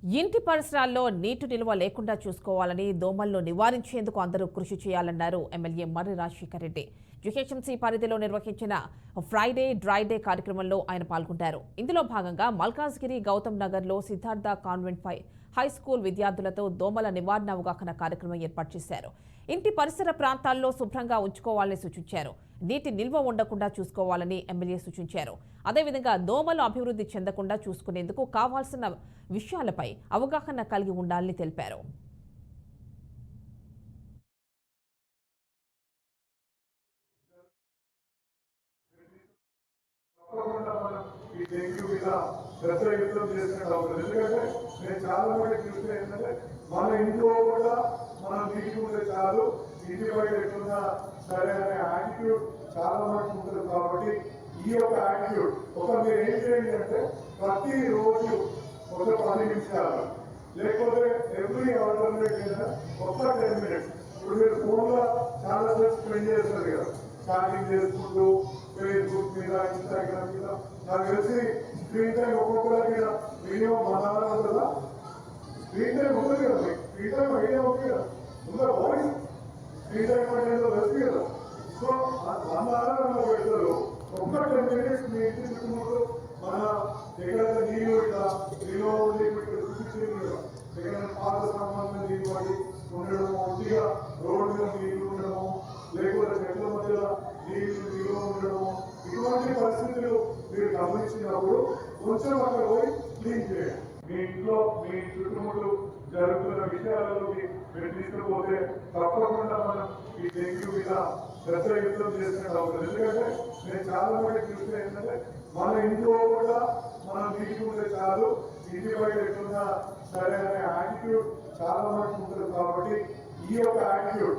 ఇంటి పరిసరాల్లో నీటి నిల్వ లేకుండా చూసుకోవాలని దోమలను నివారించేందుకు అందరూ కృషి చేయాలన్నారు ఎమ్మెల్యే మర్రి రాజశేఖర్ రెడ్డి. జీహెచ్ఎంసీ పరిధిలో నిర్వహించిన ఫ్రైడే డ్రై డే కార్యక్రమంలో ఆయన పాల్గొన్నారు. ఇందులో భాగంగా మల్కాజ్గిరి గౌతమ్ నగర్లో సిద్ధార్థ కాన్వెంట్ హై స్కూల్ విద్యార్థులతో దోమల నివారణ అవగాహన కార్యక్రమం ఏర్పాటు చేశారు. ఇంటి పరిసర ప్రాంతాల్లో శుభ్రంగా ఉంచుకోవాలని సూచించారు. నీటి నిల్వ ఉండకుండా చూసుకోవాలని ఎమ్మెల్యే సూచించారు. అదేవిధంగా దోమలు అభివృద్ధి చెందకుండా చూసుకునేందుకు కావాల్సిన విషయాలపై అవగాహన కలిగి ఉండాలని తెలిపారు. మన ఇంట్లో కూడా మనం తీసుకుంటే చాలు, ఇంటి బయట ఎట్లున్నా సరే అనే యాటిట్యూడ్ చాలా మంది ఉంటుంది. కాబట్టి ఈ యొక్క యాటిట్యూడ్ మీరు ఏం చేయండి అంటే ప్రతిరోజు ఒక 10 నిమిషాలు లేకపోతే ఎవ్రీ ఆల్టర్నేట్ ఒక 10 minutes. ఇప్పుడు మీరు ఫోన్లో చాలా సేపు స్పెండ్ చేస్తారు కదా, చాటింగ్ చేసుకుంటూ ఫేస్బుక్ మీద ఇన్స్టాగ్రామ్ మీద. నాకు తెలిసి స్క్రీన్ టైం ఒక్కొక్కరికి మినిమం 1 hour ఉంటుందా? స్క్రీన్ టైం ఉంటుంది కదా, మీకు స్క్రీన్ టైం ఐడియా ఉంది కదా, ఉందా? వాయిస్ స్క్రీన్ టైం అంటే తెలుసు కదా. సో 1 hour పెడతారు, ఒక్క 10 minutes మీ ఇంటి చుట్టుముట్టు మన ఎక్కడైతే నీళ్ళు ఇట్లా నీళ్ళు ఉండి చూపించేది ఎక్కడైనా పాత సామాన్లు నీళ్ళు పడి ఉండడము, ఒట్టిగా రోడ్డు మీద నీళ్లు ఉండడము, లేకపోతే చెట్ల మధ్యలో నీళ్లు ఉండడము, ఇటువంటి పరిస్థితులు మీరు గమనించినప్పుడు కొంచెం అక్కడ పోయి క్లీన్ చేయండి. మీ ఇంట్లో మీ చుట్టుముట్టు జరుగుతున్న విషయాలలోకి మీరు తీసుకుపోతే తప్పకుండా మనం ఈ డెంగ్యూ మీద శ్రద్ధ యుద్ధం చేసినట్టు అవుతుంది. ఎందుకంటే నేను చాలా మంది చూస్తే ఏంటంటే మన ఇంట్లో కూడా మనం తీసుకుంటే చాలు, ఇంటి బయట ఎట్లున్నా సరే అనే యాటిట్యూడ్ చాలా మంది ఉంటుంది. కాబట్టి ఈ యొక్క యాటిట్యూడ్